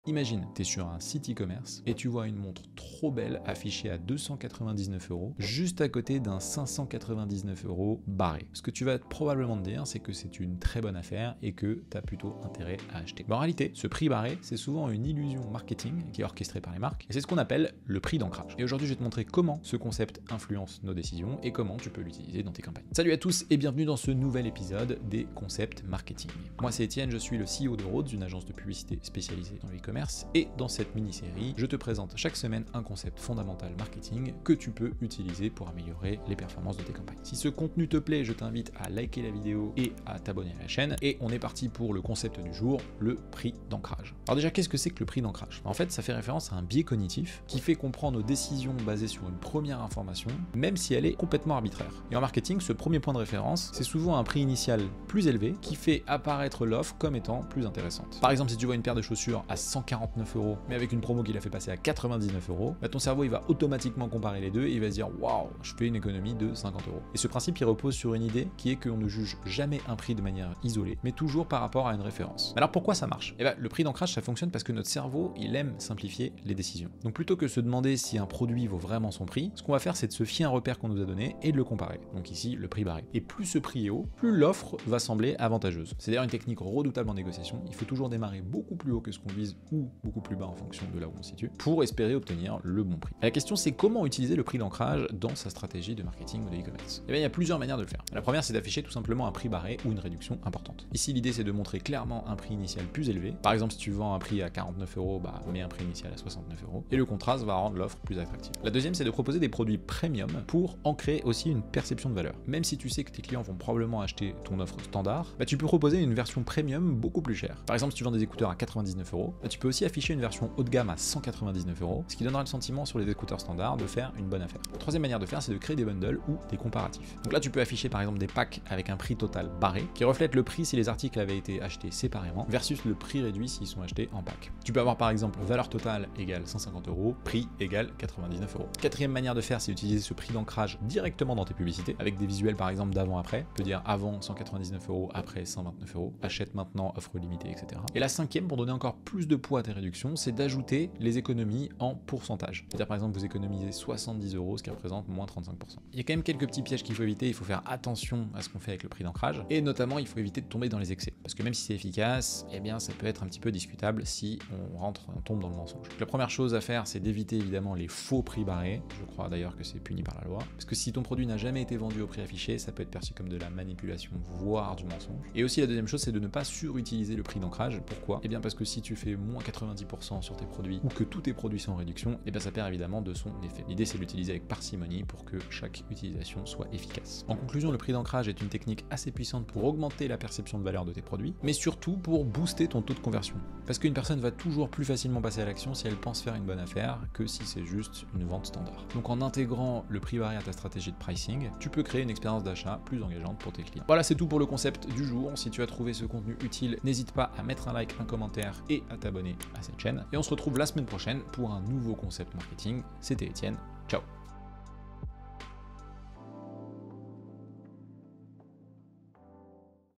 Imagine, tu es sur un site e-commerce et tu vois une montre trop belle affichée à 299 € juste à côté d'un 599 € barré. Ce que tu vas probablement te dire, c'est que c'est une très bonne affaire et que tu as plutôt intérêt à acheter. Mais en réalité, ce prix barré, c'est souvent une illusion marketing qui est orchestrée par les marques et c'est ce qu'on appelle le prix d'ancrage. Et aujourd'hui, je vais te montrer comment ce concept influence nos décisions et comment tu peux l'utiliser dans tes campagnes. Salut à tous et bienvenue dans ce nouvel épisode des concepts marketing. Moi, c'est Étienne, je suis le CEO de Rhodes, une agence de publicité spécialisée dans le e-commerce, et dans cette mini-série, je te présente chaque semaine un concept fondamental marketing que tu peux utiliser pour améliorer les performances de tes campagnes. Si ce contenu te plaît, je t'invite à liker la vidéo et à t'abonner à la chaîne, et on est parti pour le concept du jour, le prix d'ancrage. Alors déjà, qu'est-ce que c'est que le prix d'ancrage? En fait, ça fait référence à un biais cognitif qui fait qu'on prend nos décisions basées sur une première information, même si elle est complètement arbitraire. Et en marketing, ce premier point de référence, c'est souvent un prix initial plus élevé qui fait apparaître l'offre comme étant plus intéressante. Par exemple, si tu vois une paire de chaussures à 149 €, mais avec une promo qui l'a fait passer à 99 €, bah ton cerveau il va automatiquement comparer les deux et il va se dire waouh, je fais une économie de 50 €. Et ce principe il repose sur une idée qui est qu'on ne juge jamais un prix de manière isolée, mais toujours par rapport à une référence. Alors pourquoi ça marche? Eh ben, le prix d'ancrage ça fonctionne parce que notre cerveau il aime simplifier les décisions. Donc plutôt que se demander si un produit vaut vraiment son prix, ce qu'on va faire c'est de se fier à un repère qu'on nous a donné et de le comparer. Donc ici le prix barré. Et plus ce prix est haut, plus l'offre va sembler avantageuse. C'est d'ailleurs une technique redoutable en négociation. Il faut toujours démarrer beaucoup plus haut que ce qu'on vise ou beaucoup plus bas en fonction de là où on se situe pour espérer obtenir le bon prix. Et la question c'est comment utiliser le prix d'ancrage dans sa stratégie de marketing ou de e-commerce. Et bien il y a plusieurs manières de le faire. La première c'est d'afficher tout simplement un prix barré ou une réduction importante. Ici l'idée c'est de montrer clairement un prix initial plus élevé. Par exemple si tu vends un prix à 49 €, bah mets un prix initial à 69 € et le contraste va rendre l'offre plus attractive. La deuxième c'est de proposer des produits premium pour ancrer aussi une perception de valeur. Même si tu sais que tes clients vont probablement acheter ton offre standard, bah tu peux proposer une version premium beaucoup plus chère. Par exemple si tu vends des écouteurs à 99 €, bah, tu peux aussi afficher une version haut de gamme à 199 €, ce qui donnera le sentiment sur les écouteurs standards de faire une bonne affaire. La troisième manière de faire, c'est de créer des bundles ou des comparatifs. Donc là, tu peux afficher par exemple des packs avec un prix total barré qui reflète le prix si les articles avaient été achetés séparément versus le prix réduit s'ils sont achetés en pack. Tu peux avoir par exemple valeur totale égale 150 €, prix égale 99 €. Quatrième manière de faire, c'est d'utiliser ce prix d'ancrage directement dans tes publicités avec des visuels par exemple d'avant-après. Tu peux dire avant 199 €, après 129 €, achète maintenant, offre limitée, etc. Et la cinquième, pour donner encore plus de poids à tes réductions, c'est d'ajouter les économies en pourcentage. C'est-à-dire par exemple vous économisez 70 €, ce qui représente moins 35%. Il y a quand même quelques petits pièges qu'il faut éviter, il faut faire attention à ce qu'on fait avec le prix d'ancrage, et notamment il faut éviter de tomber dans les excès. Parce que même si c'est efficace, eh bien ça peut être un petit peu discutable si on tombe dans le mensonge. La première chose à faire, c'est d'éviter évidemment les faux prix barrés. Je crois d'ailleurs que c'est puni par la loi. Parce que si ton produit n'a jamais été vendu au prix affiché, ça peut être perçu comme de la manipulation, voire du mensonge. Et aussi la deuxième chose, c'est de ne pas surutiliser le prix d'ancrage. Pourquoi? Eh bien parce que si tu fais moins 90% sur tes produits ou que tous tes produits sont en réduction, eh bien ça perd évidemment de son effet. L'idée c'est de l'utiliser avec parcimonie pour que chaque utilisation soit efficace. En conclusion, le prix d'ancrage est une technique assez puissante pour augmenter la perception de valeur de tes produits, mais surtout pour booster ton taux de conversion. Parce qu'une personne va toujours plus facilement passer à l'action si elle pense faire une bonne affaire que si c'est juste une vente standard. Donc en intégrant le prix barré à ta stratégie de pricing, tu peux créer une expérience d'achat plus engageante pour tes clients. Voilà, c'est tout pour le concept du jour. Si tu as trouvé ce contenu utile, n'hésite pas à mettre un like, un commentaire et à t'abonner à cette chaîne. Et on se retrouve la semaine prochaine pour un nouveau concept marketing. C'était Étienne. Ciao.